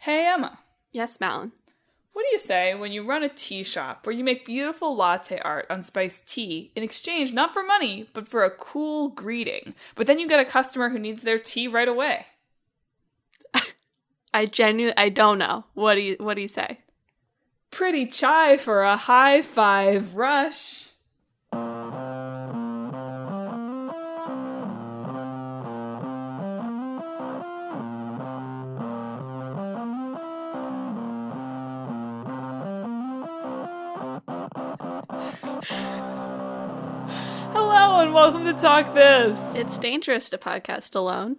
Hey, Emma. Yes, Madelyn. What do you say when you run a tea shop where you make beautiful latte art on spiced tea in exchange not for money, but for a cool greeting? But then you get a customer who needs their tea right away. I don't know. What do you say? Pretty chai for a high-fi rush. Hello and welcome to Talk This. It's dangerous to podcast alone.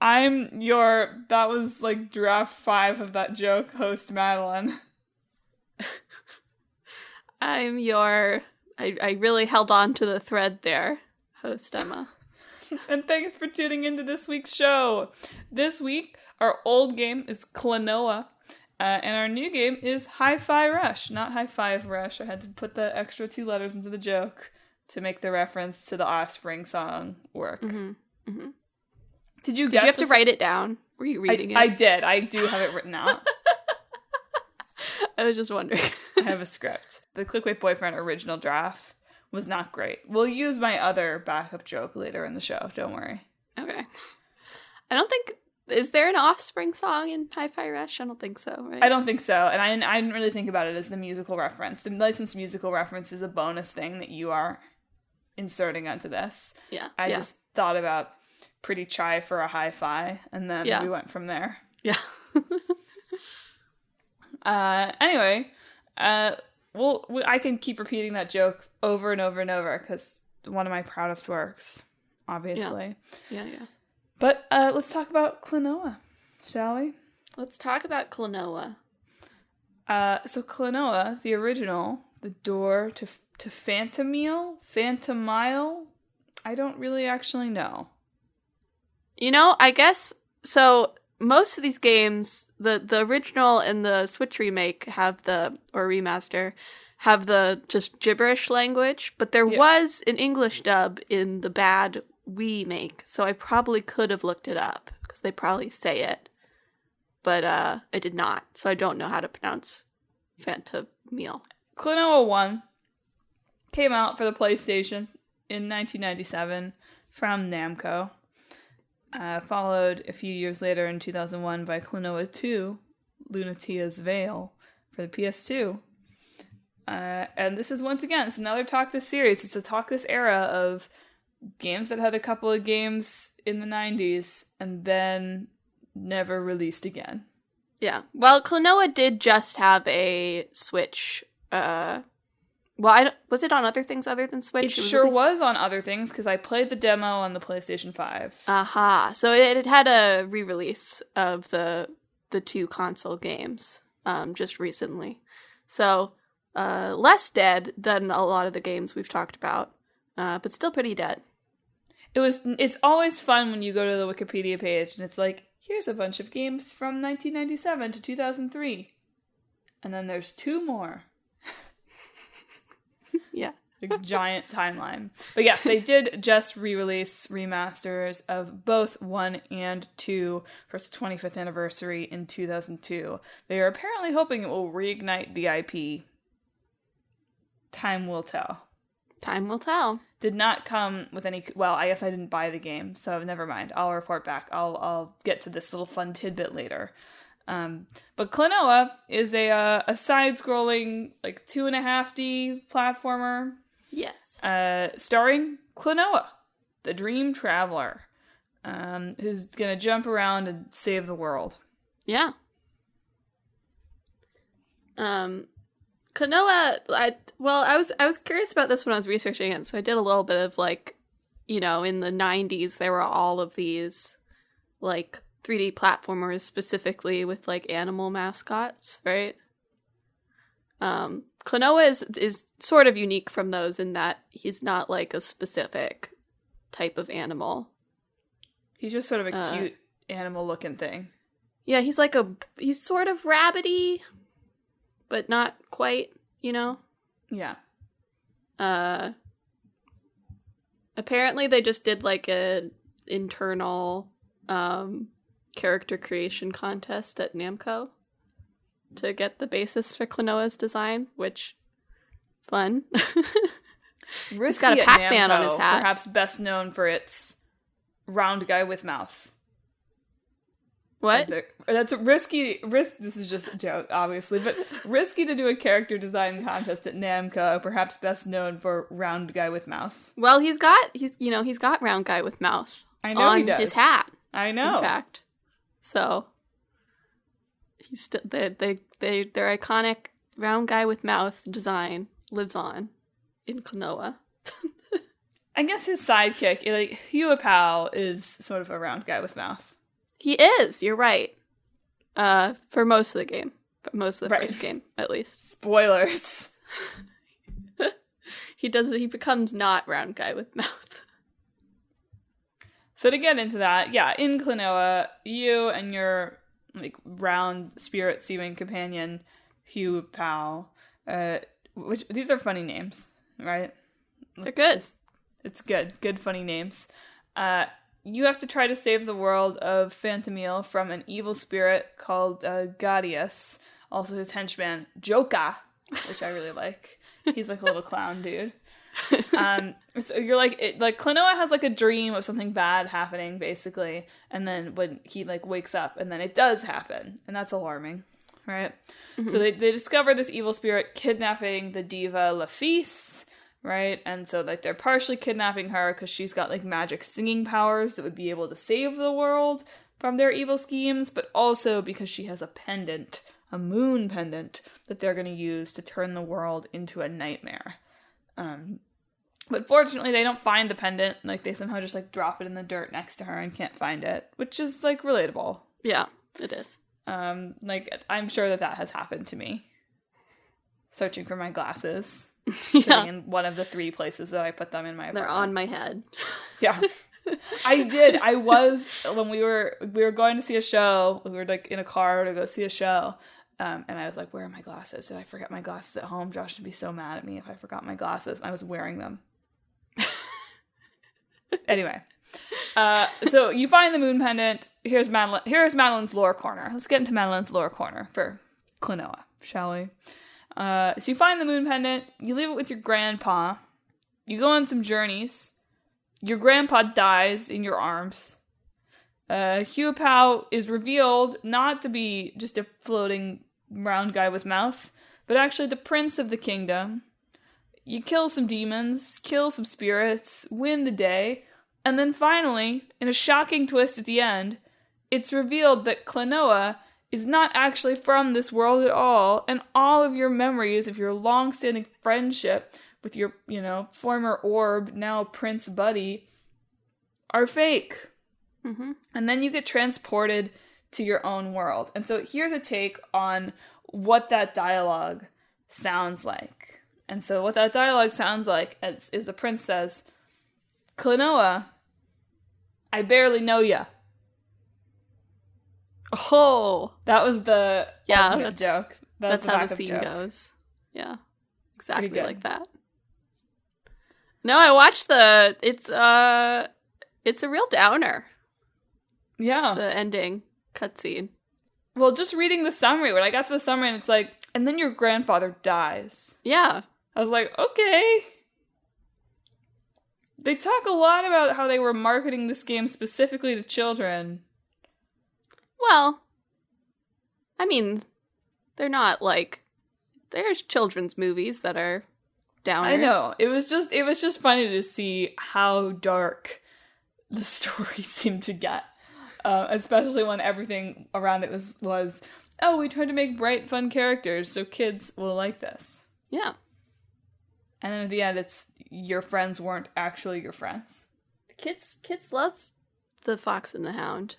That was like draft 5 of that joke, host Madelyn. I really held on to the thread there, host Emma. And thanks for tuning into this week's show. This week, our old game is Klonoa, and our new game is Hi-Fi Rush, not Hi-Fi Rush. I had to put the extra 2 letters into the joke to make the reference to the Offspring song work. Mm-hmm. Mm-hmm. Did you have to write it down? Were you reading it? I did. I do have it written out. I was just wondering. I have a script. The Clickbait Boyfriend original draft was not great. We'll use my other backup joke later in the show. Don't worry. Okay. I don't think... Is there an Offspring song in Hi-Fi Rush? I don't think so, right? I don't think so. And I didn't really think about it as the musical reference. The licensed musical reference is a bonus thing that you are inserting onto this. Yeah. I just thought about pretty chai for a hi-fi, and then we went from there. Yeah. Anyway, I can keep repeating that joke over and over and over because one of my proudest works, obviously. Yeah. But let's talk about Klonoa, shall we? Let's talk about Klonoa. So Klonoa, the original, the door to Phantomile, I don't really actually know. You know, I guess, so most of these games, the original and the Switch remake remaster, have the just gibberish language, but there was an English dub in the bad Wii make, so I probably could have looked it up, because they probably say it, but I did not, so I don't know how to pronounce Phantomile. Klonoa 1 came out for the PlayStation in 1997 from Namco. Followed a few years later in 2001 by Klonoa 2, Lunatia's Veil, for the PS2. And this is, once again, it's another Talk This series. It's a Talk This era of games that had a couple of games in the 90s and then never released again. Yeah. Well, Klonoa did just have a Switch. Was it on other things other than Switch? It sure was on other things, because I played the demo on the PlayStation 5. Aha. So it had a re-release of the 2 console games just recently. So less dead than a lot of the games we've talked about, but still pretty dead. It's always fun when you go to the Wikipedia page and it's like, here's a bunch of games from 1997 to 2003. And then there's 2 more. Yeah. A giant timeline. But yes, they did just re-release remasters of both 1 and 2 for its 25th anniversary in 2002. They are apparently hoping it will reignite the IP. Time will tell. Time will tell. Did not come with any... Well, I guess I didn't buy the game, so never mind. I'll report back. I'll get to this little fun tidbit later. But Klonoa is a side-scrolling, like 2.5D platformer. Yes. Starring Klonoa, the Dream Traveler, who's gonna jump around and save the world. Yeah. Klonoa, I was curious about this when I was researching it, so I did a little bit of, like, you know, in the 90s, there were all of these, like, 3D platformers specifically with, like, animal mascots, right? Klonoa is sort of unique from those in that he's not, like, a specific type of animal. He's just sort of a cute animal-looking thing. Yeah, he's sort of rabbity, but not quite, you know? Yeah. Apparently they just did, like, an internal character creation contest at Namco. to get the basis for Klonoa's design, which, fun. He's got a Pac-Man on his hat. Perhaps best known for its round guy with mouth. What? That's risky. This is just a joke, obviously, but risky to do a character design contest at Namco. Perhaps best known for round guy with mouth. Well, he's got round guy with mouth. I know on he does. His hat. I know. In fact, so he's their iconic round guy with mouth design lives on in Klonoa. I guess his sidekick, like Huapao, is sort of a round guy with mouth. He is. You're right. For most of the game, first game at least. Spoilers. He becomes not round guy with mouth. So to get into that, yeah, in Klonoa, you and your like round spirit seeming companion, Huapao, which these are funny names, right? They're good. It's good funny names. You have to try to save the world of Phantomile from an evil spirit called Gaudius. Also his henchman, Joka, which I really like. He's like a little clown dude. So you're like Klonoa has like a dream of something bad happening, basically, and then when he like wakes up, and then it does happen, and that's alarming, right? Mm-hmm. So they discover this evil spirit kidnapping the diva Lafise. Right? And so, like, they're partially kidnapping her because she's got, like, magic singing powers that would be able to save the world from their evil schemes, but also because she has a pendant, a moon pendant, that they're going to use to turn the world into a nightmare. But fortunately, they don't find the pendant. Like, they somehow just, like, drop it in the dirt next to her and can't find it, which is, like, relatable. Yeah, it is. Like, I'm sure that has happened to me. Searching for my glasses. Yeah. Sitting in one of the 3 places that I put them in my apartment. They're on my head. Yeah. I did. I was, when we were going to see a show, we were like in a car to go see a show, and I was like, where are my glasses? Did I forget my glasses at home? Josh would be so mad at me if I forgot my glasses. I was wearing them. Anyway. So you find the moon pendant. Here's Madelyn's lore corner. Let's get into Madelyn's lore corner for Klonoa, shall we? So you find the moon pendant, you leave it with your grandpa, you go on some journeys, your grandpa dies in your arms, Huapao is revealed not to be just a floating round guy with mouth, but actually the prince of the kingdom. You kill some demons, kill some spirits, win the day, and then finally, in a shocking twist at the end, it's revealed that Klonoa is not actually from this world at all, and all of your memories of your long-standing friendship with your, former orb, now prince buddy, are fake. Mm-hmm. And then you get transported to your own world. And so here's a take on what that dialogue sounds like. And so what that dialogue sounds like is the prince says, Klonoa, I barely know ya. Oh, that was the ultimate joke. That's how the scene goes. Yeah, exactly like that. No, I watched it's a real downer. Yeah, the ending cutscene. Well, just reading the summary, when I got to the summary, and it's like, and then your grandfather dies. Yeah, I was like, okay. They talk a lot about how they were marketing this game specifically to children. Well, I mean, they're not like, there's children's movies that are downers. I know. It was just funny to see how dark the story seemed to get. Especially when everything around it was, oh, we tried to make bright, fun characters, so kids will like this. Yeah. And then at the end, it's your friends weren't actually your friends. Kids love the Fox and the Hound.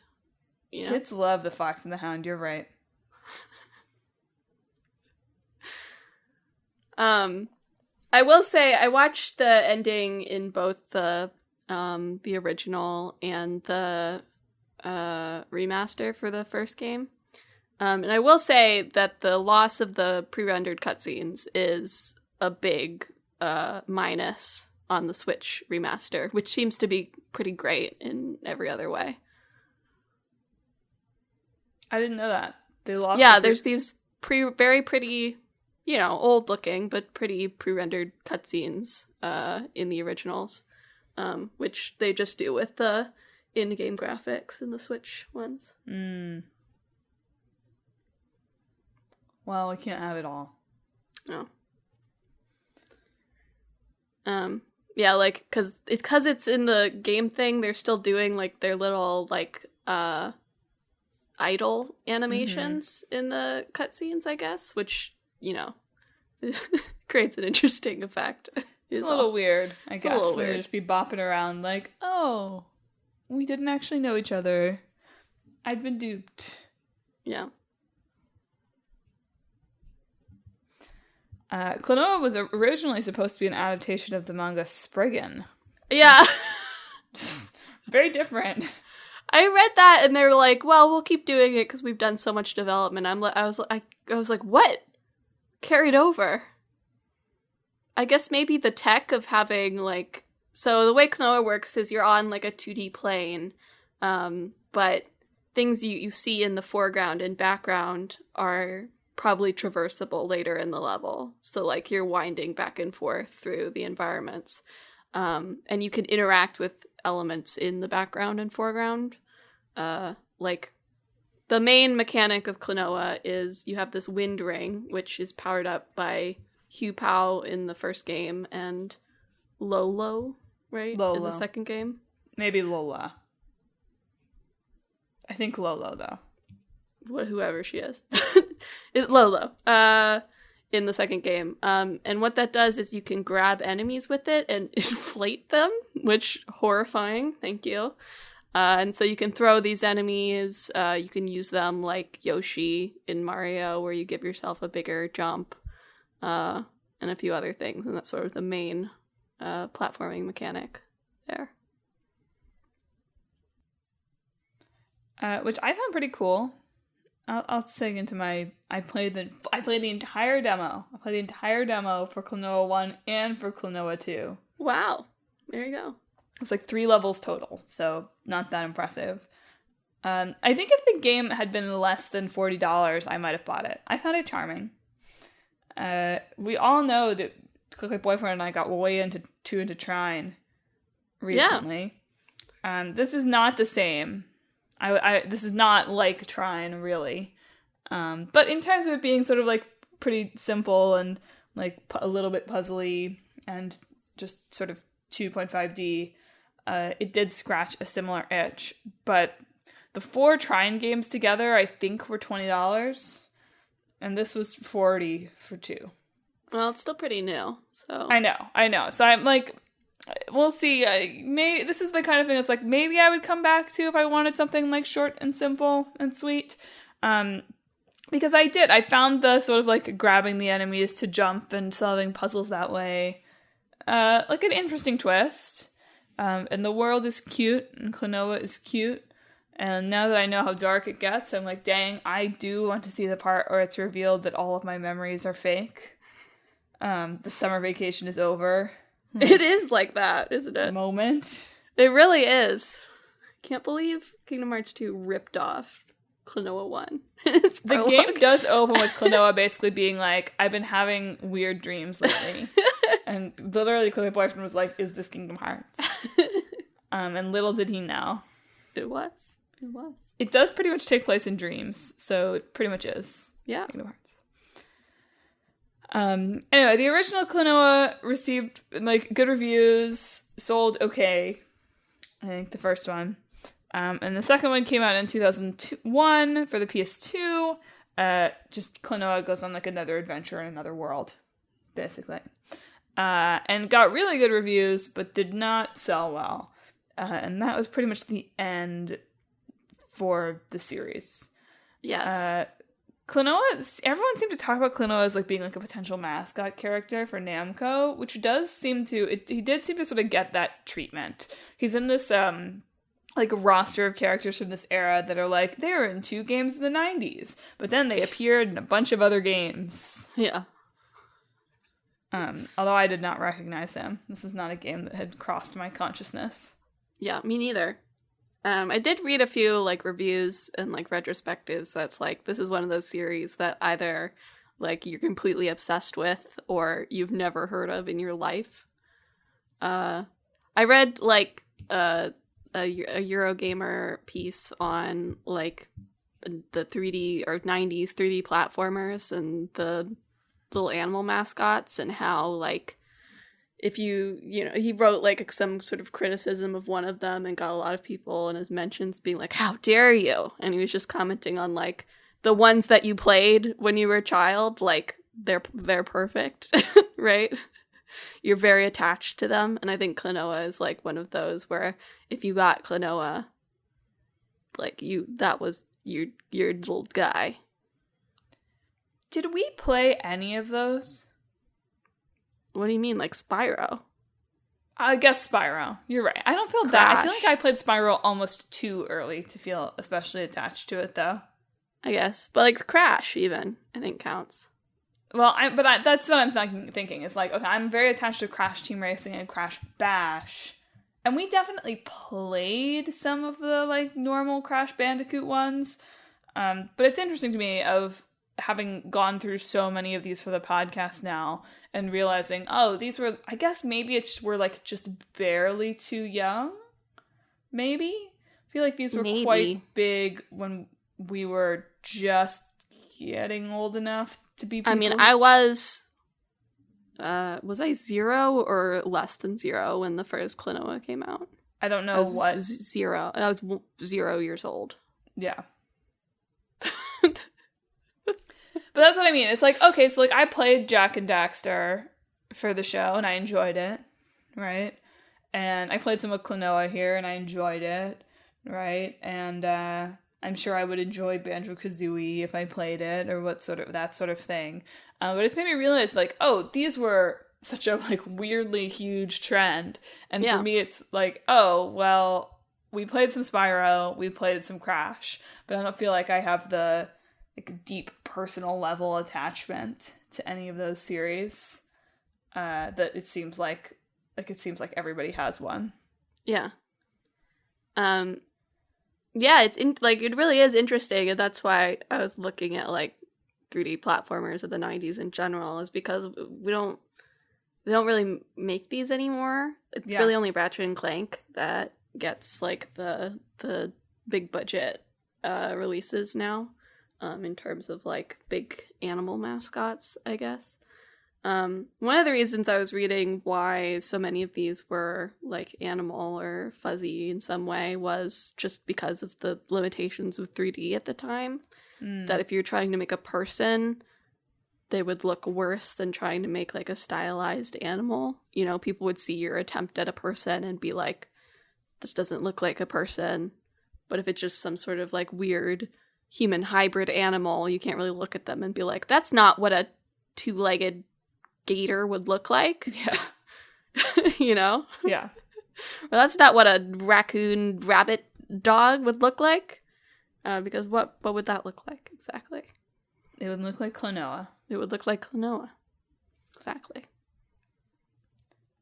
You know? Kids love the Fox and the Hound, you're right. I will say I watched the ending in both the original and the remaster for the first game. And I will say that the loss of the pre-rendered cutscenes is a big minus on the Switch remaster, which seems to be pretty great in every other way. I didn't know that. They lost. Yeah, there's these very pretty, old looking, but pretty pre-rendered cutscenes in the originals, which they just do with the in-game graphics in the Switch ones. Well, we can't have it all. No. Yeah, like, because it's in the game thing, they're still doing, like, their little, like, idle animations in the cutscenes, I guess, which, creates an interesting effect. It's a little weird, I guess. A little weird. Just be bopping around like, oh, we didn't actually know each other. I'd been duped. Yeah. Klonoa was originally supposed to be an adaptation of the manga Spriggan. Yeah. Very different. I read that and they were like, well, we'll keep doing it because we've done so much development. I was like, what? Carried over? I guess maybe the tech of having, like... So the way Klonoa works is you're on, like, a 2D plane, but things you see in the foreground and background are probably traversable later in the level. So, like, you're winding back and forth through the environments. And you can interact with elements in the background and foreground. Like, the main mechanic of Klonoa is you have this wind ring, which is powered up by Hugh Pow in the first game, and Lolo, right? Lolo. In the second game? Maybe Lola. I think Lolo, though. Whoever she is. Lolo. In the second game. And what that does is you can grab enemies with it and inflate them, which, horrifying. Thank you. And so you can throw these enemies. You can use them like Yoshi in Mario, where you give yourself a bigger jump. And a few other things. And that's sort of the main platforming mechanic there. Which I found pretty cool. I'll sing into my... I played the entire demo. I played the entire demo for Klonoa 1 and for Klonoa 2. Wow. There you go. It's like 3 levels total, so not that impressive. I think if the game had been less than $40, I might have bought it. I found it charming. We all know that Click Boyfriend and I got way into Trine recently. Yeah. This is not the same. This is not like Trine, really. But in terms of it being sort of like pretty simple and like a little bit puzzly and just sort of 2.5D, it did scratch a similar itch. But the 4 Trine games together, I think, were $20. And this was $40 for 2. Well, it's still pretty new, so... I know. So I'm like... We'll see. This is the kind of thing that's like, maybe I would come back to if I wanted something like short and simple and sweet. Because I found the sort of like grabbing the enemies to jump and solving puzzles that way like an interesting twist. And the world is cute and Klonoa is cute. And now that I know how dark it gets, I'm like, dang, I do want to see the part where it's revealed that all of my memories are fake. The summer vacation is over. It is like that, isn't it? Moment. It really is. Can't believe Kingdom Hearts 2 ripped off Klonoa 1. The game does open with Klonoa basically being like, I've been having weird dreams lately. And literally Click Boyfriend was like, is this Kingdom Hearts? And little did he know. It was. It does pretty much take place in dreams, so it pretty much is Kingdom Hearts. Anyway, the original Klonoa received like good reviews, sold okay. I think the first one. And the second one came out in 2001 for the PS2. Just Klonoa goes on like another adventure in another world, basically. And got really good reviews, but did not sell well. And that was pretty much the end for the series. Yes. Klonoa, everyone seemed to talk about Klonoa as like being like a potential mascot character for Namco, which does seem to, he did seem to sort of get that treatment. He's in this like roster of characters from this era that are like, they were in 2 games in the 90s, but then they appeared in a bunch of other games. Yeah. Although I did not recognize him. This is not a game that had crossed my consciousness. Yeah, me neither. I did read a few like reviews and like retrospectives that's like this is one of those series that either like you're completely obsessed with or you've never heard of in your life. I read like a Eurogamer piece on like the 3D or 90s 3D platformers and the little animal mascots and how like if he wrote like some sort of criticism of one of them and got a lot of people in his mentions being like, how dare you? And he was just commenting on like the ones that you played when you were a child, like they're perfect, right? You're very attached to them. And I think Klonoa is like one of those where if you got Klonoa, like that was your little guy. Did we play any of those? What do you mean, like Spyro? I guess Spyro. You're right. I don't feel that. I feel like I played Spyro almost too early to feel especially attached to it, though. I guess. But, like, Crash, even, I think counts. Well, that's what I'm thinking. Is like, okay, I'm very attached to Crash Team Racing and Crash Bash. And we definitely played some of the, like, normal Crash Bandicoot ones. But it's interesting to me of having gone through so many of these for the podcast now and realizing, oh, these were, I guess maybe it's just, we're like just barely too young. Maybe? I feel like these were quite big when we were just getting old enough to be people. I mean, I was I 0 or less than 0 when the first Klonoa came out? I don't know what. 0. I was 0 years old. Yeah. But that's what I mean. It's like, okay, so like I played Jak and Daxter for the show and I enjoyed it, right? And I played some of Klonoa here and I enjoyed it, right? And I'm sure I would enjoy Banjo-Kazooie if I played it or that sort of thing. But it's made me realize like, oh, these were such a like weirdly huge trend. And for me, it's like, oh, well, we played some Spyro, we played some Crash, but I don't feel like I have the like deep personal level attachment to any of those series that it seems like everybody has one. Yeah. Yeah, it really is interesting, and that's why I was looking at like 3D platformers of the 90s in general, is because they don't really make these anymore. It's really only Ratchet and Clank that gets like the big budget releases now. In terms of, like, big animal mascots, I guess. One of the reasons I was reading why so many of these were, like, animal or fuzzy in some way was just because of the limitations of 3D at the time. That if you're trying to make a person, they would look worse than trying to make, like, a stylized animal. You know, people would see your attempt at a person and be like, this doesn't look like a person. But if it's just some sort of, like, weird human hybrid animal, you can't really look at them and be like, that's not what a two-legged gator would look like. Yeah. You know? Yeah. Or that's not what a raccoon rabbit dog would look like. Because what would that look like exactly? It would look like Klonoa. It would look like Klonoa. Exactly.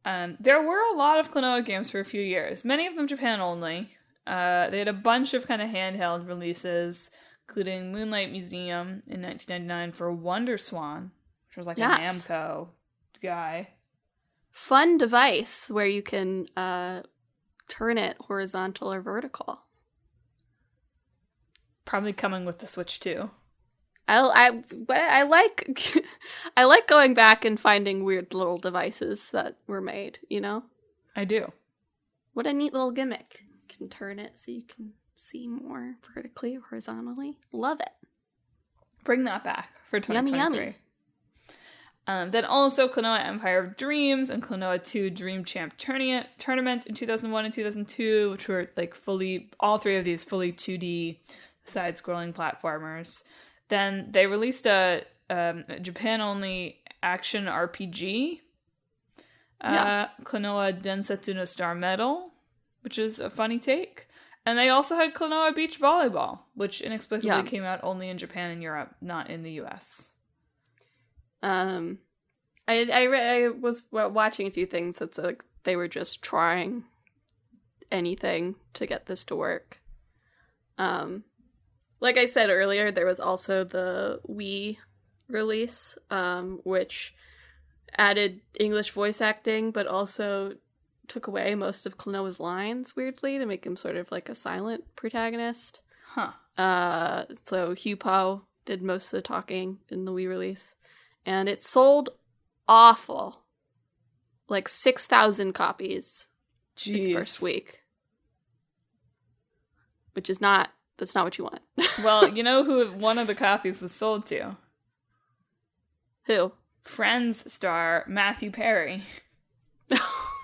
There were a lot of Klonoa games for a few years. Many of them Japan only. They had a bunch of kind of handheld releases, including Moonlight Museum in 1999 for Wonder Swan, which was like a Namco guy. Fun device where you can turn it horizontal or vertical. Probably coming with the Switch too. I like I like going back and finding weird little devices that were made, you know? I do. What a neat little gimmick. You can turn it so you can see more vertically or horizontally. Love it. Bring that back for 2023. Yummy, yummy. Then also Klonoa Empire of Dreams and Klonoa 2 Dream Champ Tournament in 2001 and 2002, which were like all three of these fully 2D side-scrolling platformers. Then they released a Japan-only action RPG, Klonoa Densetsu no Star Medal, which is a funny take. And they also had Klonoa Beach Volleyball, which inexplicably came out only in Japan and Europe, not in the US. I was watching a few things that's like they were just trying anything to get this to work. Like I said earlier, there was also the Wii release, which added English voice acting, but also took away most of Klonoa's lines, weirdly, to make him sort of like a silent protagonist. Huh. So Hugh Poe did most of the talking in the Wii release. And it sold awful. Like 6,000 copies its first week. Which is that's not what you want. Well, you know who one of the copies was sold to? Who? Friends star Matthew Perry.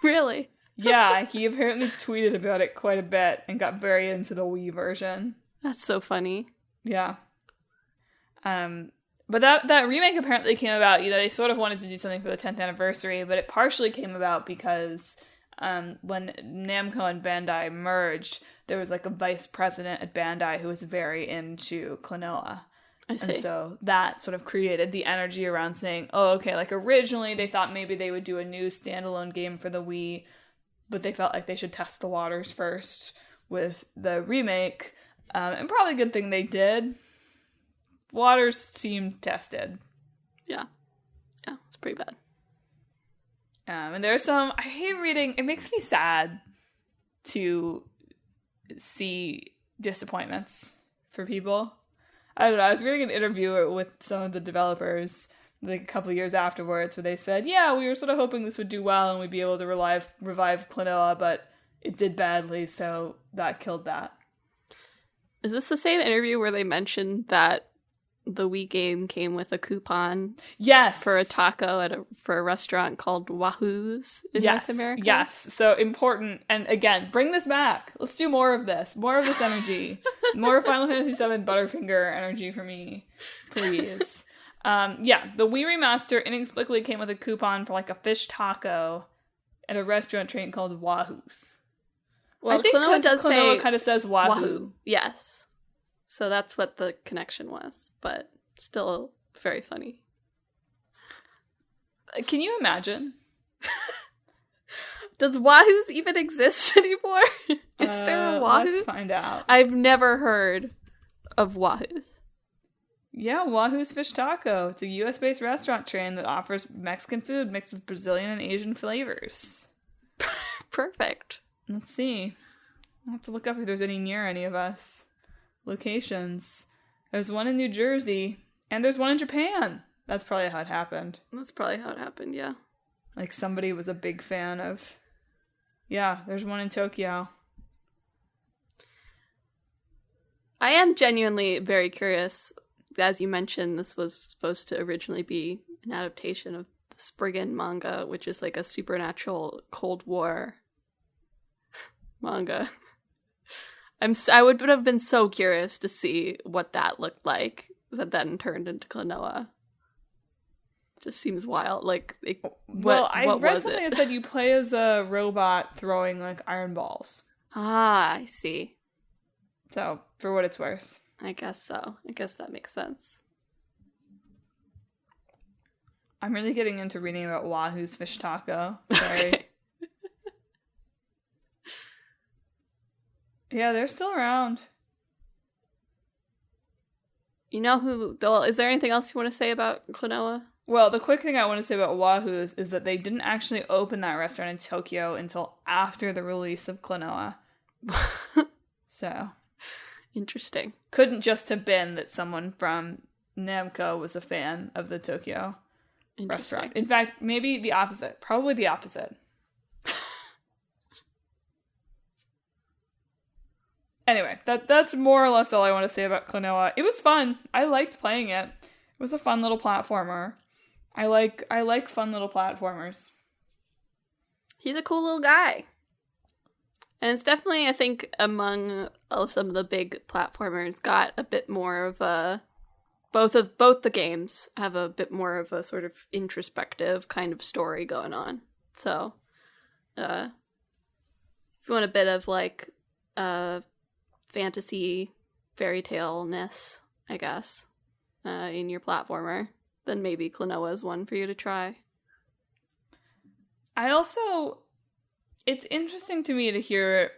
Really? Yeah, he apparently tweeted about it quite a bit and got very into the Wii version. That's so funny. Yeah. But that remake apparently came about, they sort of wanted to do something for the 10th anniversary, but it partially came about because when Namco and Bandai merged, there was like a vice president at Bandai who was very into Klonoa. I see. And so that sort of created the energy around saying, oh, okay, like originally they thought maybe they would do a new standalone game for the Wii, but they felt like they should test the waters first with the remake. And probably a good thing they did. Waters seemed tested. Yeah. Yeah, it's pretty bad. And there's I hate reading, it makes me sad to see disappointments for people. I don't know, I was reading an interview with some of the developers like a couple of years afterwards where they said, yeah, we were sort of hoping this would do well and we'd be able to revive Klonoa, but it did badly, so that killed that. Is this the same interview where they mentioned that the Wii game came with a coupon? Yes. For a taco for a restaurant called Wahoo's in North America? Yes. So important. And again, bring this back. Let's do more of this. More of this energy. More Final Fantasy VII Butterfinger energy for me. Please. The Wii remaster inexplicably came with a coupon for like a fish taco at a restaurant chain called Wahoo's. Well, I think Klonoa kind of says Wahoo. Yes. So that's what the connection was, but still very funny. Can you imagine? Does Wahoo's even exist anymore? Is there a Wahoo's? Let's find out. I've never heard of Wahoo's. Yeah, Wahoo's Fish Taco. It's a US-based restaurant chain that offers Mexican food mixed with Brazilian and Asian flavors. Perfect. Let's see. I'll have to look up if there's any near any of us. Locations. There's one in New Jersey, and there's one in Japan. That's probably how it happened. Yeah. Like somebody was a big fan of... Yeah, there's one in Tokyo. I am genuinely very curious. As you mentioned, this was supposed to originally be an adaptation of the Spriggan manga, which is like a supernatural Cold War manga. I would have been so curious to see what that looked like that then turned into Klonoa. Just seems wild. Like, I read something that said you play as a robot throwing like iron balls. Ah, I see. So, for what it's worth. I guess so. I guess that makes sense. I'm really getting into reading about Wahoo's Fish Taco. Sorry. Okay. Yeah, they're still around. You know who... Well, is there anything else you want to say about Klonoa? Well, the quick thing I want to say about Wahoo's is that they didn't actually open that restaurant in Tokyo until after the release of Klonoa. So... Interesting. Couldn't just have been that someone from Namco was a fan of the Tokyo restaurant. In fact, maybe the opposite. Probably the opposite. Anyway, that's more or less all I want to say about Klonoa. It was fun. I liked playing it. It was a fun little platformer. I like fun little platformers. He's a cool little guy. And it's definitely, I think, among some of the big platformers, got a bit more of a... Both the games have a bit more of a sort of introspective kind of story going on. So, if you want a bit of, like, fantasy fairy tale-ness, I guess, in your platformer, then maybe Klonoa is one for you to try. It's interesting to me to hear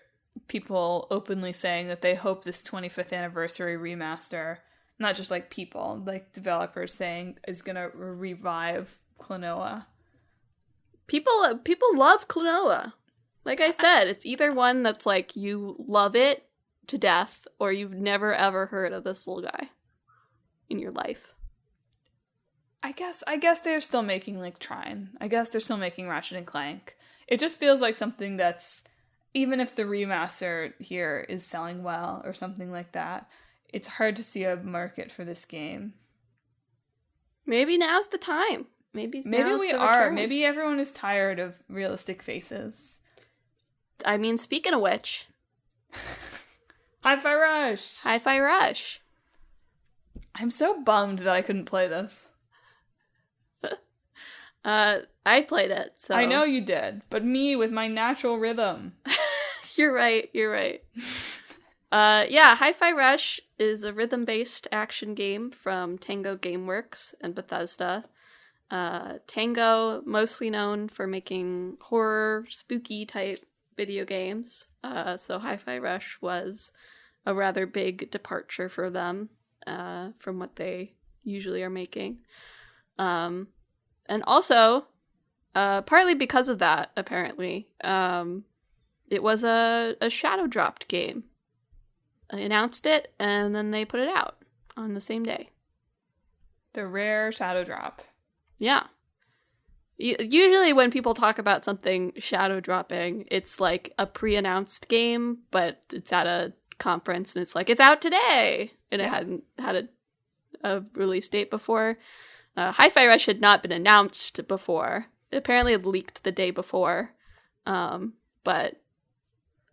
people openly saying that they hope this 25th anniversary remaster, not just like people, like developers saying, is gonna revive Klonoa. People love Klonoa. Like I said, it's either one that's like you love it to death, or you've never ever heard of this little guy in your life. I guess they're still making like Trine. I guess they're still making Ratchet and Clank. It just feels like something that's, even if the remaster here is selling well or something like that, it's hard to see a market for this game. Maybe now's the time. Maybe we are. Maybe everyone is tired of realistic faces. I mean, speaking of which, Hi-Fi Rush. Hi-Fi Rush. I'm so bummed that I couldn't play this. I played it, so I know you did, but me with my natural rhythm. You're right. Yeah, Hi-Fi Rush is a rhythm-based action game from Tango Gameworks and Bethesda. Tango, mostly known for making horror, spooky type video games. So Hi-Fi Rush was a rather big departure for them from what they usually are making. And also, partly because of that, apparently, it was a shadow dropped game. I announced it, and then they put it out on the same day. The rare shadow drop. Yeah. Usually when people talk about something shadow dropping, it's like a pre-announced game, but it's at a conference, and it's like, it's out today! And it hadn't had a release date before. Hi-Fi Rush had not been announced before. It apparently had leaked the day before, but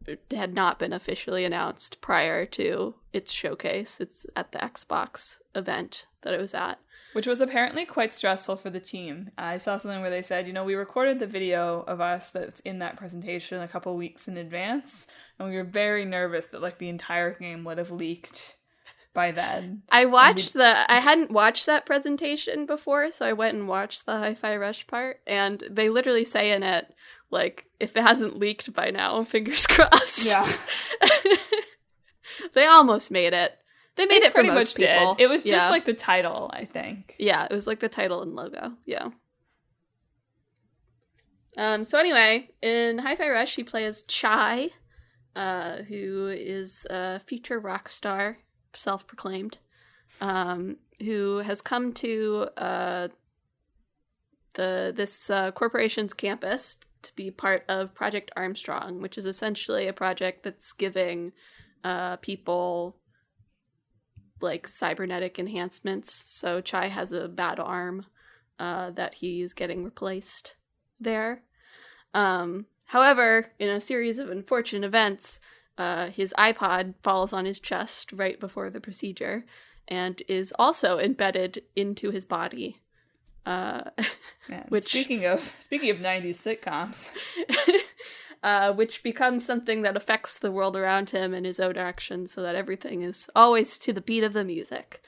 it had not been officially announced prior to its showcase. It's at the Xbox event that it was at. Which was apparently quite stressful for the team. I saw something where they said, we recorded the video of us that's in that presentation a couple weeks in advance, and we were very nervous that like the entire game would have leaked by then. I hadn't watched that presentation before, so I went and watched the Hi-Fi Rush part, and they literally say in it, like, if it hasn't leaked by now, fingers crossed. Yeah. They almost made it. They made it for most people. It was just like the title, I think. Yeah, it was like the title and logo. Yeah. So anyway, in Hi-Fi Rush, you play as Chai, who is a future rock star, self-proclaimed, who has come to this corporation's campus to be part of Project Armstrong, which is essentially a project that's giving people like cybernetic enhancements. So Chai has a bad arm that he's getting replaced there. However, in a series of unfortunate events, his iPod falls on his chest right before the procedure and is also embedded into his body. Which speaking of 90s sitcoms, which becomes something that affects the world around him and his own actions, so that everything is always to the beat of the music.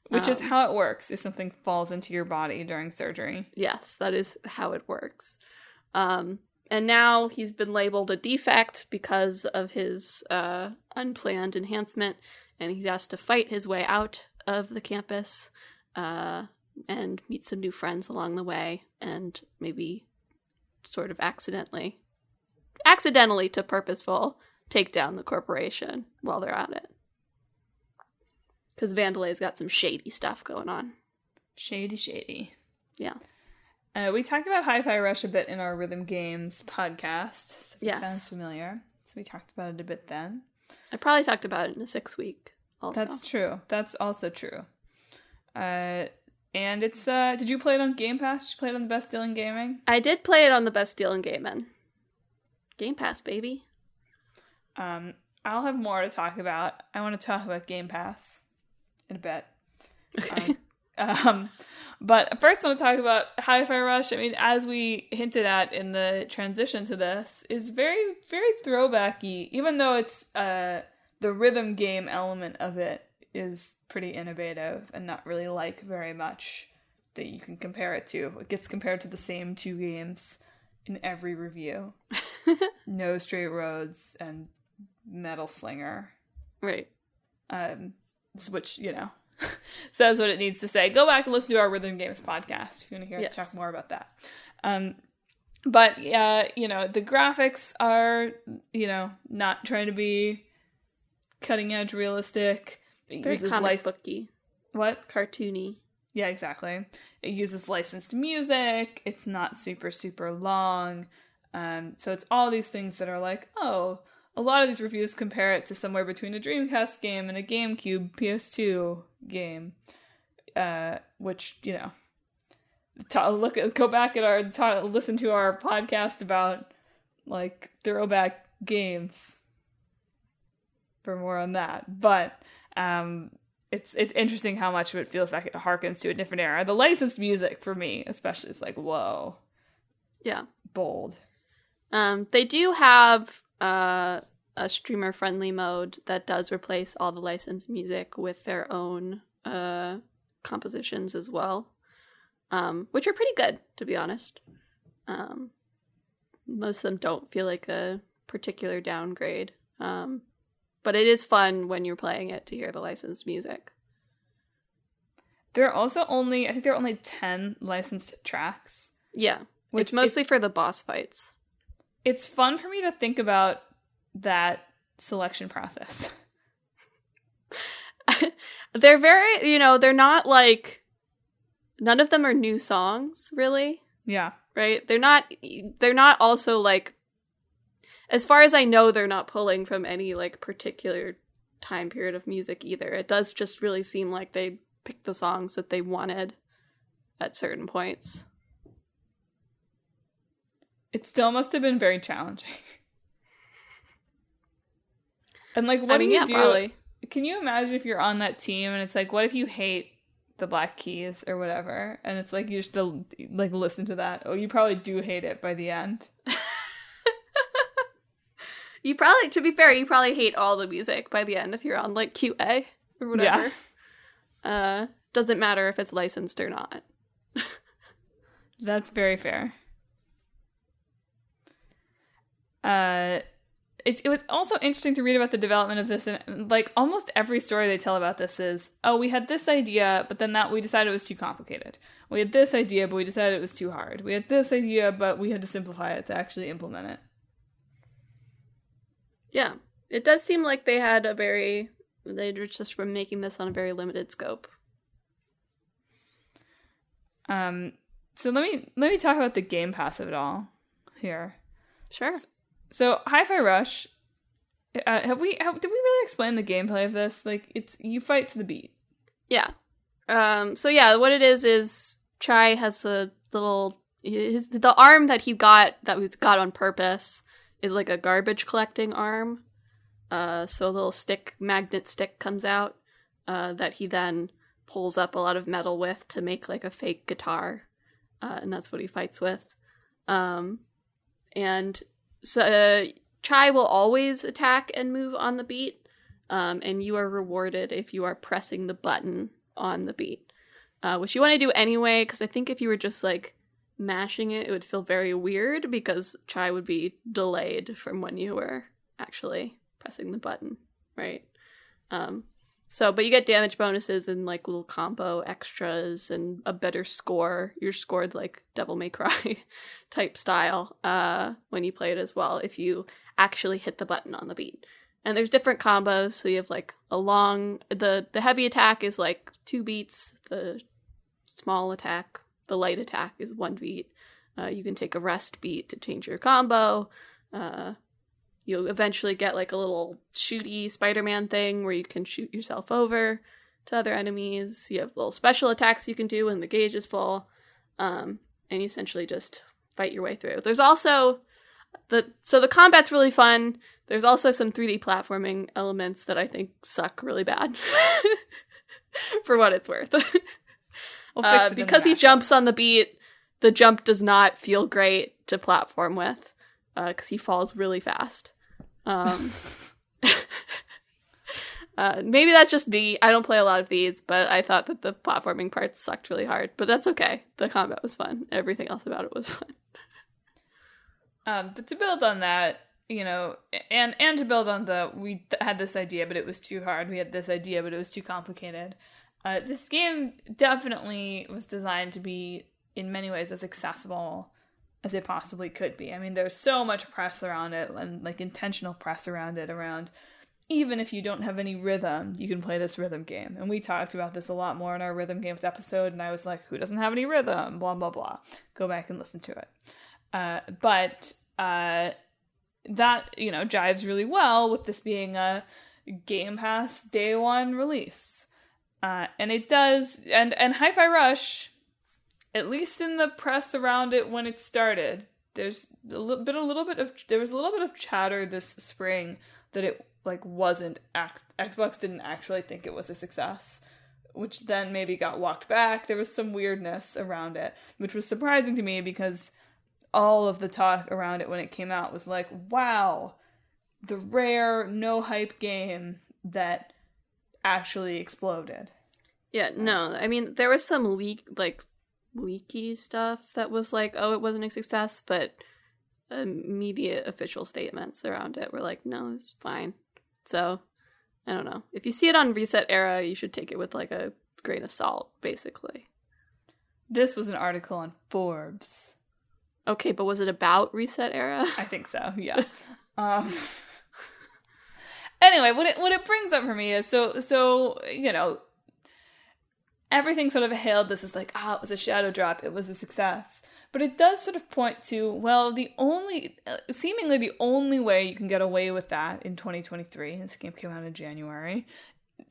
Which is how it works if something falls into your body during surgery. Yes, that is how it works. And now he's been labeled a defect because of his unplanned enhancement, and he has to fight his way out of the campus and meet some new friends along the way, and maybe sort of accidentally to purposeful take down the corporation while they're at it. Because Vandelay's got some shady stuff going on. Shady. Yeah. We talked about Hi-Fi Rush a bit in our Rhythm Games podcast. Yes. It sounds familiar. So we talked about it a bit then. I probably talked about it in a 6 week also. That's true. That's also true. And it's, did you play it on Game Pass? Did you play it on the Best Deal in Gaming? I did play it on the Best Deal in Gaming. Game Pass, baby. I'll have more to talk about. I want to talk about Game Pass in a bit. Okay. But first I want to talk about Hi-Fi Rush. I mean, as we hinted at in the transition to this, is very, very throwbacky, even though it's, the rhythm game element of it is pretty innovative and not really like very much that you can compare it to. It gets compared to the same two games in every review. No Straight Roads and metal slinger. Right. Which, says what it needs to say. Go back and listen to our Rhythm Games podcast if you want to hear us talk more about that. But, the graphics are, not trying to be cutting edge realistic. It very uses comic booky. What? Cartoony. Yeah, exactly. It uses licensed music. It's not super, super long. So it's all these things that are like, oh, a lot of these reviews compare it to somewhere between a Dreamcast game and a GameCube PS2 game. Which, go back at listen to our podcast about, like, throwback games for more on that. But, it's interesting how much of it feels like it harkens to a different era. The licensed music, for me, especially, is like, whoa. Yeah. Bold. They do have a streamer-friendly mode that does replace all the licensed music with their own compositions as well, which are pretty good, to be honest. Most of them don't feel like a particular downgrade. But it is fun when you're playing it to hear the licensed music. There are also I think there are only 10 licensed tracks. Yeah, it's mostly for the boss fights. It's fun for me to think about that selection process. They're very, they're not like, none of them are new songs, really. Yeah. Right? They're not also like, as far as I know, they're not pulling from any, like, particular time period of music either. It does just really seem like they picked the songs that they wanted at certain points. It still must have been very challenging. And, like, what do you do? Probably. Can you imagine if you're on that team and it's like, what if you hate the Black Keys or whatever? And it's like, you just, like, listen to that. Oh, you probably do hate it by the end. To be fair, you probably hate all the music by the end if you're on, like, QA or whatever. Yeah. Doesn't matter if it's licensed or not. That's very fair. It was also interesting to read about the development of this, and, like, almost every story they tell about this is, oh, we had this idea, but then we decided it was too complicated. We had this idea, but we decided it was too hard. We had this idea, but we had to simplify it to actually implement it. Yeah. It does seem like they just were making this on a very limited scope. So let me talk about the Game Pass of it all here. Sure. So Hi-Fi Rush, did we really explain the gameplay of this? Like, you fight to the beat. Yeah. So yeah, what it is Chai has a little, the arm that he got on purpose is like a garbage collecting arm. So a little magnet stick comes out, that he then pulls up a lot of metal with to make like a fake guitar. And that's what he fights with. And so Chai will always attack and move on the beat, and you are rewarded if you are pressing the button on the beat, which you want to do anyway, because I think if you were just like mashing it, it would feel very weird because Chai would be delayed from when you were actually pressing the button, right? But you get damage bonuses and like little combo extras and a better score. You're scored like Devil May Cry type style when you play it as well, if you actually hit the button on the beat. And there's different combos, so you have like the heavy attack is like 2 beats, the small attack, the light attack is 1 beat. You can take a rest beat to change your combo. You'll eventually get like a little shooty Spider-Man thing where you can shoot yourself over to other enemies. You have little special attacks you can do when the gauge is full. And you essentially just fight your way through. There's also the combat's really fun. There's also some 3D platforming elements that I think suck really bad. For what it's worth. Because he jumps on the beat, the jump does not feel great to platform with. Because he falls really fast. Maybe that's just me. I don't play a lot of these, but I thought that the platforming parts sucked really hard. But that's okay. The combat was fun. Everything else about it was fun. But to build on that, and to build on we had this idea, but it was too hard. We had this idea, but it was too complicated. This game definitely was designed to be, in many ways, as accessible as it possibly could be. I mean, there's so much press around it, and like intentional press around it, around even if you don't have any rhythm, you can play this rhythm game. And we talked about this a lot more in our rhythm games episode, and I was like, who doesn't have any rhythm? Blah, blah, blah. Go back and listen to it. But that, jives really well with this being a Game Pass day one release. And it does, and Hi-Fi Rush, at least in the press around it when it started, there was a little bit of chatter this spring that it wasn't Xbox didn't actually think it was a success, which then maybe got walked back. There was some weirdness around it, which was surprising to me because all of the talk around it when it came out was like, wow, the rare no hype game that actually exploded. Yeah, no, I mean, there was some leaky stuff that was like, oh, it wasn't a success, but immediate official statements around it were like, no, it's fine. So, I don't know. If you see it on Reset Era, you should take it with like a grain of salt, basically. This was an article on Forbes. Okay, but was it about Reset Era? I think so, yeah. Anyway, what it brings up for me is, so everything sort of hailed this as like, it was a shadow drop, it was a success. But it does sort of point to, well, seemingly the only way you can get away with that in 2023, this game came out in January,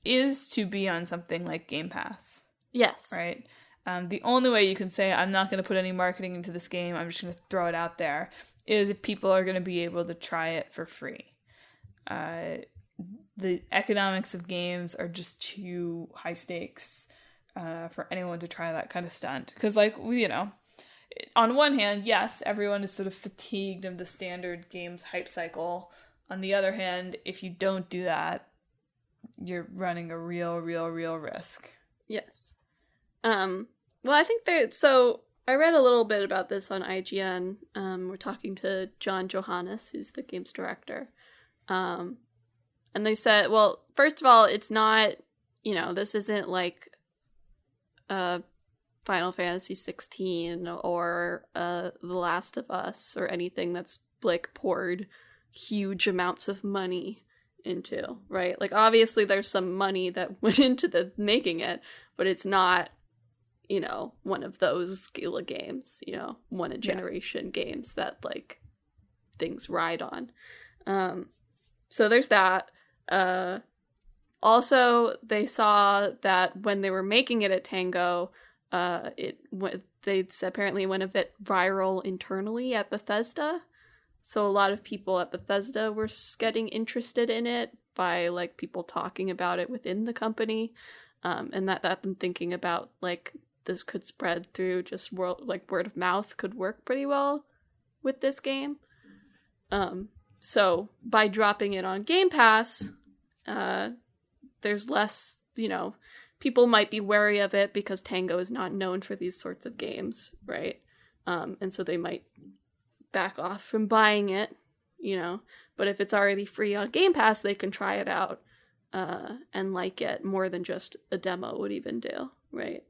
is to be on something like Game Pass. Yes. Right? The only way you can say, I'm not going to put any marketing into this game, I'm just going to throw it out there, is if people are going to be able to try it for free. The economics of games are just too high stakes for anyone to try that kind of stunt. Because, on one hand, yes, everyone is sort of fatigued of the standard games hype cycle. On the other hand, if you don't do that, you're running a real risk. Yes. Well, I think so I read a little bit about this on IGN. We're talking to John Johannes, who's the games director. And they said, well, first of all, it's not, this isn't like Final Fantasy 16 or The Last of Us or anything that's like poured huge amounts of money into, right? Like, obviously there's some money that went into the making it, but it's not, one of those scale of games, one a generation games that like things ride on. So there's that. Also, they saw that when they were making it at Tango, they apparently went a bit viral internally at Bethesda. So a lot of people at Bethesda were getting interested in it by like people talking about it within the company, and that them thinking about like this could spread through just word of mouth could work pretty well with this game. So by dropping it on Game Pass, there's less, people might be wary of it because Tango is not known for these sorts of games, right? And so they might back off from buying it, but if it's already free on Game Pass, they can try it out and like it more than just a demo would even do, right?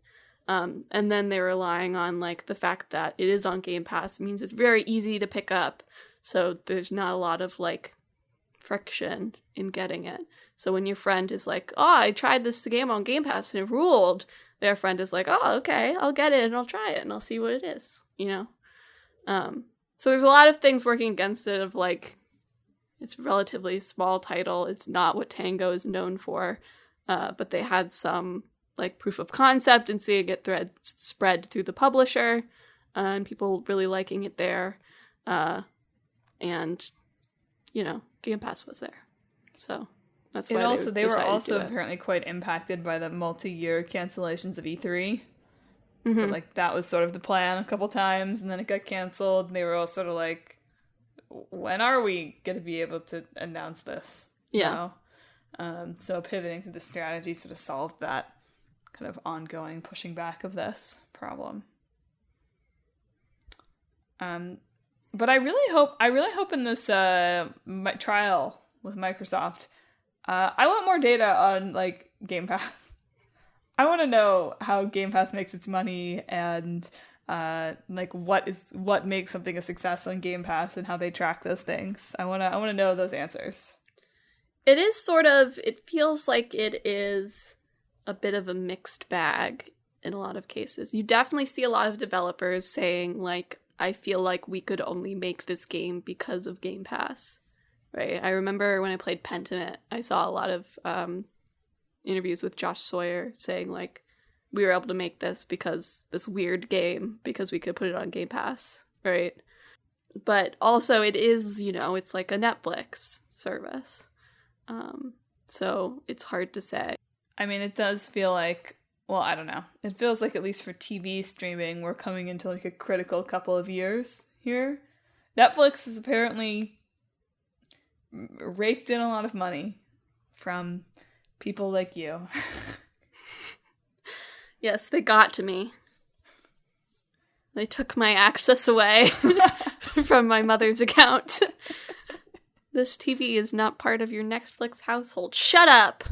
And then they're relying on like the fact that it is on Game Pass means it's very easy to pick up, so there's not a lot of like friction in getting it. So when your friend is like, oh, I tried this game on Game Pass and it ruled, their friend is like, oh, okay, I'll get it and I'll try it and I'll see what it is, So there's a lot of things working against it of like, it's a relatively small title. It's not what Tango is known for, but they had some like proof of concept and seeing it spread through the publisher, and people really liking it there. And, Game Pass was there. So that's why they were also apparently quite impacted by the multi-year cancellations of E3. Mm-hmm. So, like, that was sort of the plan a couple times, and then it got canceled, and they were all sort of like, when are we going to be able to announce this? Yeah. So pivoting to the strategy sort of solved that kind of ongoing pushing back of this problem. But I really hope in this trial with Microsoft, I want more data on like Game Pass. I want to know how Game Pass makes its money and like what makes something a success on Game Pass and how they track those things. I want to know those answers. It is sort of, it feels like it is a bit of a mixed bag in a lot of cases. You definitely see a lot of developers saying, like, I feel like we could only make this game because of Game Pass, right? I remember when I played Pentiment, I saw a lot of interviews with Josh Sawyer saying, like, we were able to make this weird game because we could put it on Game Pass, right? But also it is, it's like a Netflix service. So it's hard to say. I mean, it does feel like, well, I don't know. It feels like, at least for TV streaming, we're coming into like a critical couple of years here. Netflix has apparently raked in a lot of money from people like you. Yes, they got to me. They took my access away from my mother's account. This TV is not part of your Netflix household. Shut up!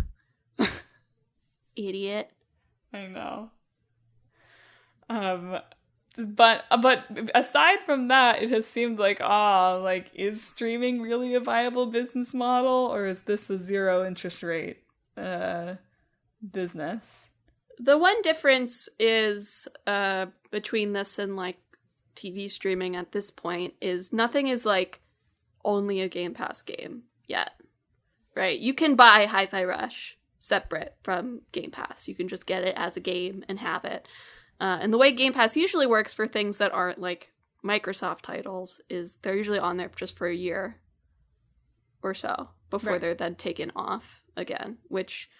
Idiot. I know. But aside from that, it has seemed like, is streaming really a viable business model, or is this a zero interest rate business? The one difference is between this and like TV streaming at this point is nothing is like only a Game Pass game yet, right? You can buy Hi-Fi Rush separate from Game Pass. You can just get it as a game and have it. And the way Game Pass usually works for things that aren't like Microsoft titles is they're usually on there just for a year or so before they're then taken off again, which,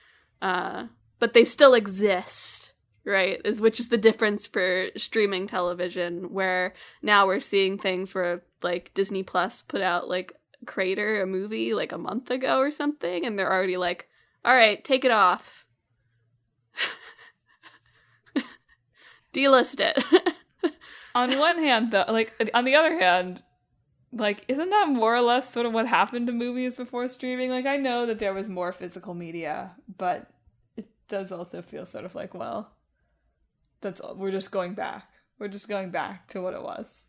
but they still exist, right? Which is the difference for streaming television, where now we're seeing things where like Disney Plus put out like Crater, a movie, like a month ago or something, and they're already like, all right, take it off. Delist it. On one hand, though, like, on the other hand, like, isn't that more or less sort of what happened to movies before streaming? Like, I know that there was more physical media, but it does also feel sort of like, well, we're just going back. We're just going back to what it was.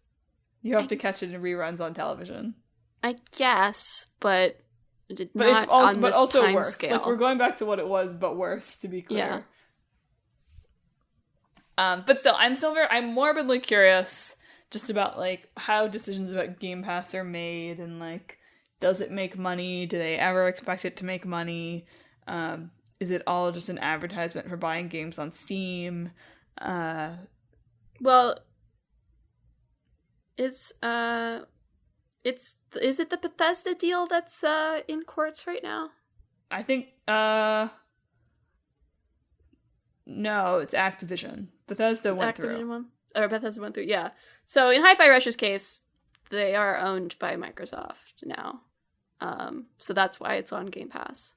You have to catch it in reruns on television. I guess, but it's also worse. Scale. Like, we're going back to what it was, but worse, to be clear. Yeah. But still, I'm morbidly curious just about like how decisions about Game Pass are made, and like, does it make money? Do they ever expect it to make money? Is it all just an advertisement for buying games on Steam? Well, is it the Bethesda deal that's in courts right now? I think no, it's Activision. Bethesda went through. Bethesda went through, yeah. So in Hi-Fi Rush's case, they are owned by Microsoft now. So that's why it's on Game Pass.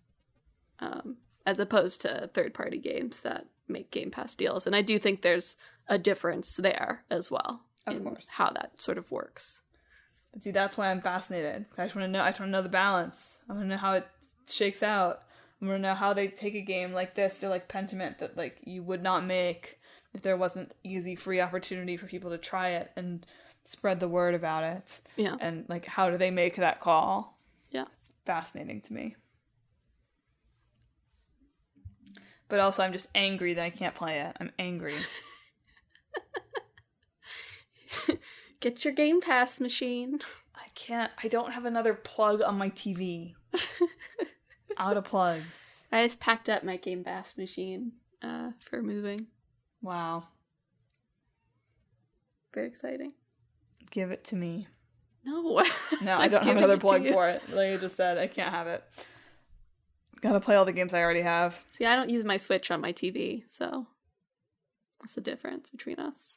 As opposed to third-party games that make Game Pass deals. And I do think there's a difference there as well. Of course. How that sort of works. But see, that's why I'm fascinated. I just want to know the balance. I want to know how it shakes out. I want to know how they take a game like this, or like Pentiment, that like you would not make if there wasn't easy, free opportunity for people to try it and spread the word about it. Yeah. And like, how do they make that call? Yeah. It's fascinating to me. But also, I'm just angry that I can't play it. I'm angry. Get your Game Pass machine. I can't. I don't have another plug on my TV. Out of plugs. I just packed up my Game Pass machine for moving. Wow. Very exciting. Give it to me. No. No, I don't have another plug for it. Like I just said, I can't have it. Gotta play all the games I already have. See, I don't use my Switch on my TV, so that's the difference between us.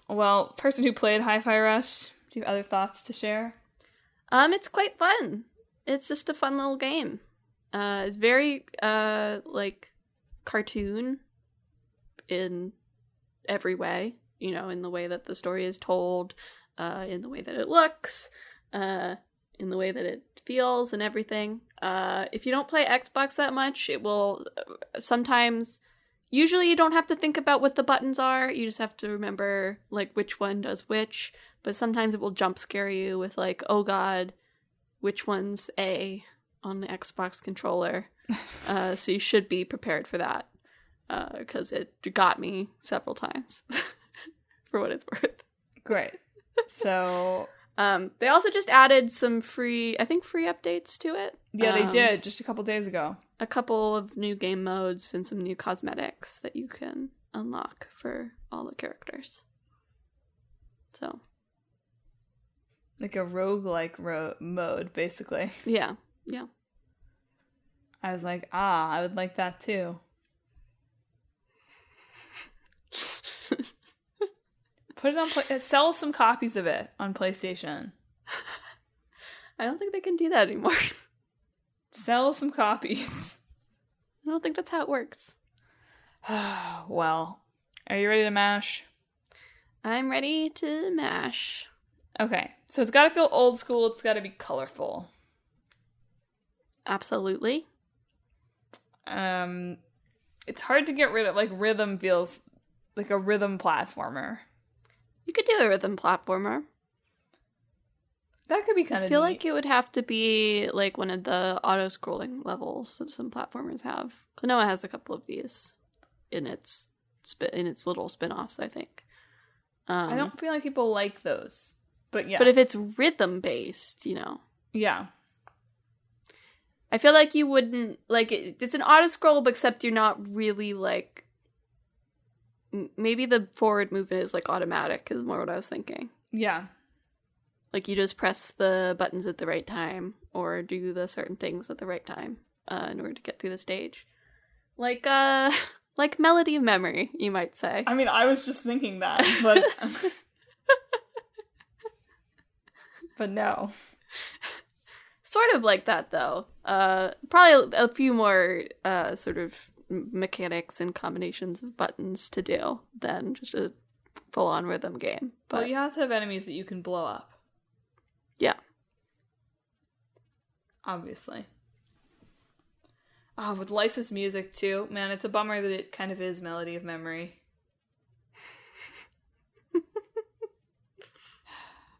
Well, person who played Hi-Fi Rush, do you have other thoughts to share? It's quite fun. It's just a fun little game. It's very, like, cartoon in every way. in the way that the story is told, in the way that it looks, in the way that it feels and everything. If you don't play Xbox that much, it will sometimes... Usually you don't have to think about what the buttons are. You just have to remember, like, which one does which. But sometimes it will jump scare you with, like, oh god, which one's A on the Xbox controller. So you should be prepared for that. Because it got me several times. For what it's worth. Great. So... they also just added some free updates to it. Yeah, they did, just a couple days ago. A couple of new game modes and some new cosmetics that you can unlock for all the characters. So. Like a roguelike mode, basically. Yeah. I was like, I would like that too. Put it on sell some copies of it on PlayStation. I don't think they can do that anymore. Sell some copies. I don't think that's how it works. Well, are you ready to mash? I'm ready to mash. Okay, so it's got to feel old school. It's got to be colorful. Absolutely. It's hard to get rid of. Like, rhythm feels like a rhythm platformer. You could do a rhythm platformer. That could be kind of I feel neat. like it would have to be like one of the auto-scrolling levels that some platformers have. Klonoa has a couple of these in its little spin-offs, I think. I don't feel like people like those. But yes. But if it's rhythm-based, Yeah. I feel like you wouldn't... Like, it's an auto-scroll, but except you're not really, like... Maybe the forward movement is, like, automatic, is more what I was thinking. Yeah. Like, you just press the buttons at the right time, or do the certain things at the right time, in order to get through the stage. Like Melody of Memory, you might say. I mean, I was just thinking that, but... but no. Sort of like that, though. Probably a few more, sort of mechanics and combinations of buttons to do than just a full-on rhythm game. But Well, you have to have enemies that you can blow up. Yeah. Obviously. Oh, with licensed music, too. Man, it's a bummer that it kind of is Melody of Memory.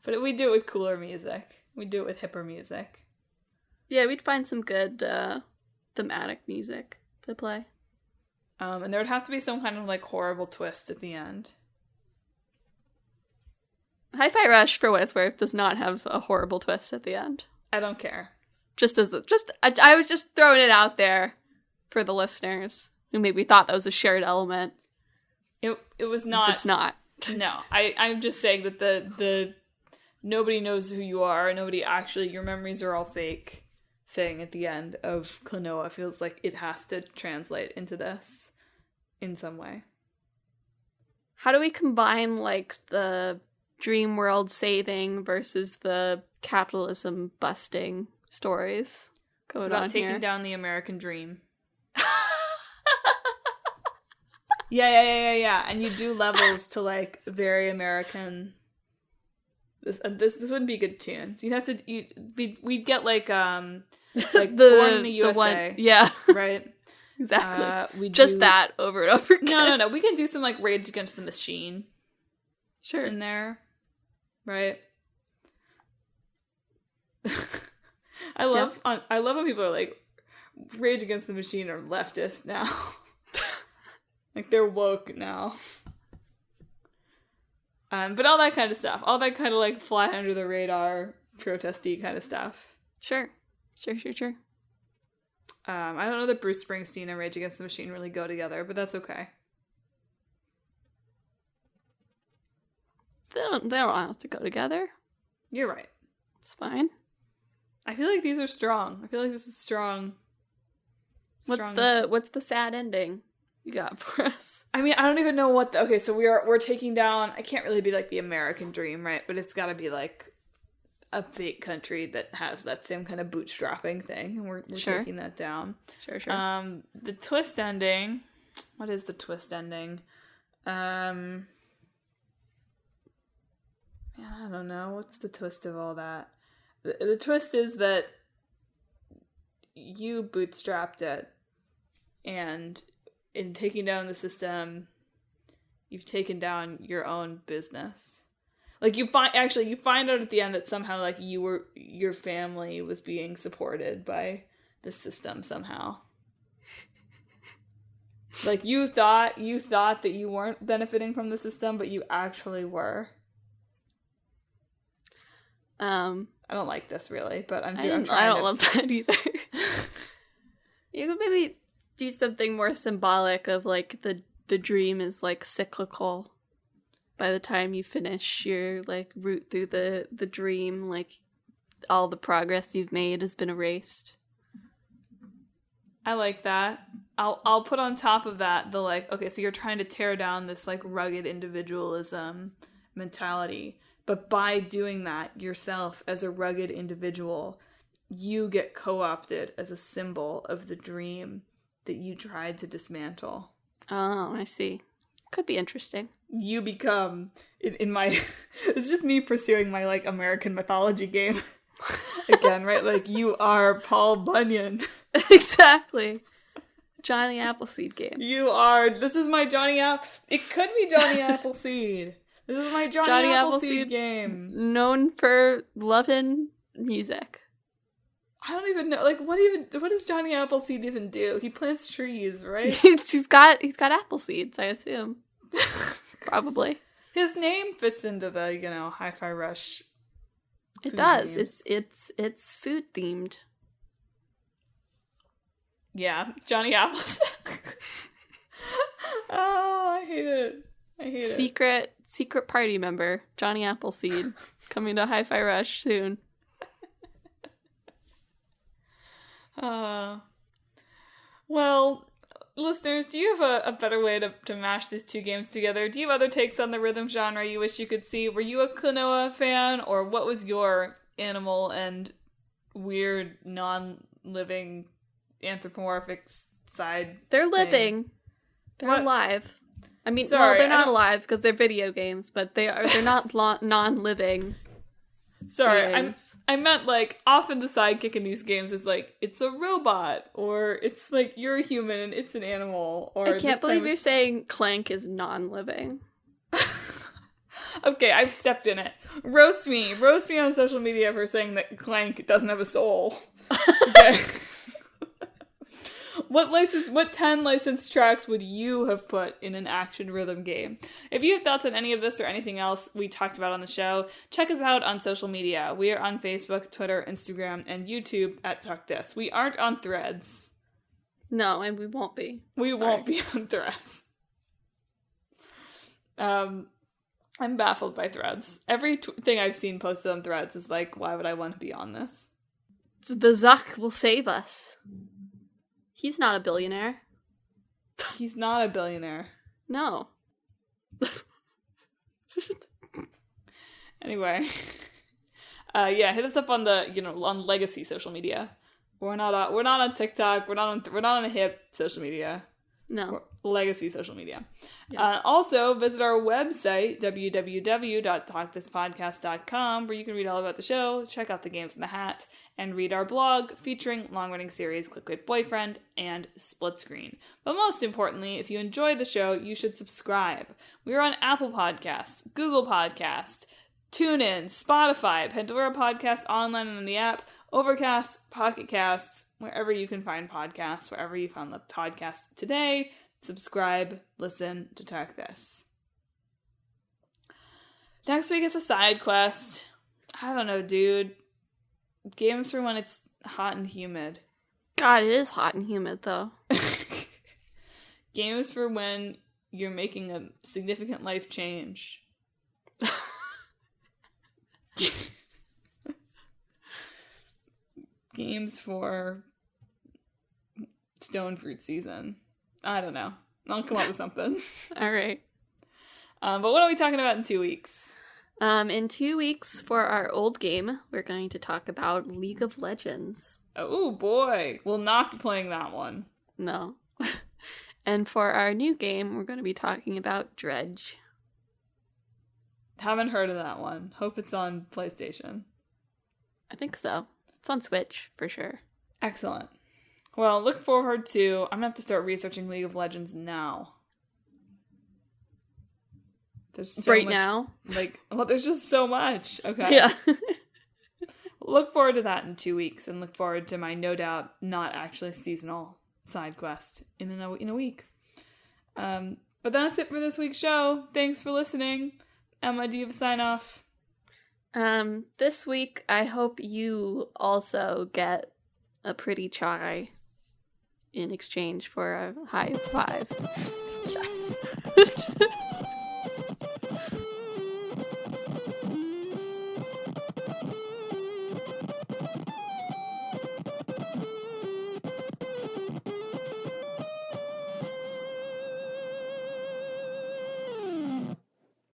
But we do it with cooler music. We do it with hipper music. Yeah, we'd find some good thematic music to play. And there would have to be some kind of, like, horrible twist at the end. Hi-Fi Rush, for what it's worth, does not have a horrible twist at the end. I don't care. I was just throwing it out there for the listeners who maybe thought that was a shared element. It was not. It's not. No, I'm just saying that the nobody knows who you are. Nobody actually, your memories are all fake thing at the end of Klonoa feels like it has to translate into this in some way. How do we combine, like, the dream world saving versus the capitalism busting stories going It's about on taking here? down the American dream. Yeah. And you do levels to, like, very American. This wouldn't be a good tune. So you'd have to we'd get like Born in the USA. Yeah. Right? Exactly. That over and over again. No. We can do some, like, Rage Against the Machine. Sure. In there. Right? I love when people are like, Rage Against the Machine are leftist now. Like, they're woke now. But all that kind of stuff. All that kind of, like, fly under the radar, protesty kind of stuff. Sure. I don't know that Bruce Springsteen and Rage Against the Machine really go together, but that's okay. They don't have to go together. You're right. It's fine. I feel like these are strong. I feel like this is strong. What's the sad ending you got for us? I mean, I don't even know what okay, so we're taking down, I can't really be like the American dream, right? But it's gotta be like a fake country that has that same kind of bootstrapping thing, and we're Sure. taking that down. Sure. The twist ending. What is the twist ending? Man, I don't know. What's the twist of all that? The twist is that you bootstrapped it, and in taking down the system, you've taken down your own business. Like, you find out at the end that somehow, like, your family was being supported by the system somehow. Like, you thought that you weren't benefiting from the system, but you actually were. I don't like this, really, but I'm trying I don't love that either. You could maybe do something more symbolic of, like, the dream is, like, cyclical. By the time you finish your, like, route through the dream, like, all the progress you've made has been erased. I like that. I'll put on top of that the, like, okay, so you're trying to tear down this, like, rugged individualism mentality. But by doing that yourself as a rugged individual, you get co-opted as a symbol of the dream that you tried to dismantle. Oh, I see. Could be interesting. You become, in my, it's just me pursuing my, like, American mythology game again, right? Like, you are Paul Bunyan. Exactly. Johnny Appleseed game. This is my it could be Johnny Appleseed. This is my Johnny Appleseed game. Known for loving music. I don't even know, like, what does Johnny Appleseed even do? He plants trees, right? he's got apple seeds, I assume. Probably. His name fits into the, Hi-Fi Rush. It does. Games. It's food themed. Yeah, Johnny Appleseed. Oh, I hate it. Secret party member, Johnny Appleseed, coming to Hi-Fi Rush soon. Well, listeners, do you have a better way to mash these two games together? Do you have other takes on the rhythm genre you wish you could see? Were you a Klonoa fan, or what was your animal and weird, non-living, anthropomorphic side? They're living. They're alive. I mean, sorry, they're not alive because they're video games, but they're not non-living. Sorry, beings. I meant, like, often the sidekick in these games is, like, it's a robot, or it's, like, you're a human and it's an animal, or... I can't believe you're saying Clank is non-living. Okay, I've stepped in it. Roast me on social media for saying that Clank doesn't have a soul. Okay. What 10 licensed tracks would you have put in an action rhythm game? If you have thoughts on any of this or anything else we talked about on the show, check us out on social media. We are on Facebook, Twitter, Instagram, and YouTube at Talk This. We aren't on Threads. No, and we won't be. We won't be on Threads. I'm baffled by Threads. Every thing I've seen posted on Threads is like, why would I want to be on this? The Zuck will save us. He's not a billionaire. He's not a billionaire. No. Anyway. Yeah, hit us up on on legacy social media. We're not on TikTok. We're not on a hip social media. No. Legacy social media. Yeah. Also, visit our website, www.talkthispodcast.com, where you can read all about the show, check out the games in the hat, and read our blog featuring long-running series Clickbait Boyfriend and Split Screen. But most importantly, if you enjoyed the show, you should subscribe. We are on Apple Podcasts, Google Podcasts, TuneIn, Spotify, Pandora Podcasts online and in the app, Overcast, Pocket Casts, wherever you can find podcasts, wherever you found the podcast today. Subscribe, listen to Talk This. Next week is a side quest. I don't know, dude. Games for when it's hot and humid. God, it is hot and humid, though. Games for when you're making a significant life change. Games for stone fruit season. I don't know. I'll come up with something. All right. But what are we talking about in 2 weeks? In 2 weeks for our old game, we're going to talk about League of Legends. Oh boy. We'll not be playing that one. No. And for our new game, we're going to be talking about Dredge. Haven't heard of that one. Hope it's on PlayStation. I think so. It's on Switch, for sure. Excellent. Well, look forward to... I'm going to have to start researching League of Legends now. There's so right much, now? There's just so much. Okay. Yeah. Look forward to that in 2 weeks, and look forward to my no doubt not actually seasonal side quest in a week. But that's it for this week's show. Thanks for listening. Emma, do you have a sign off? This week, I hope you also get a pretty chai in exchange for a high five. Yes.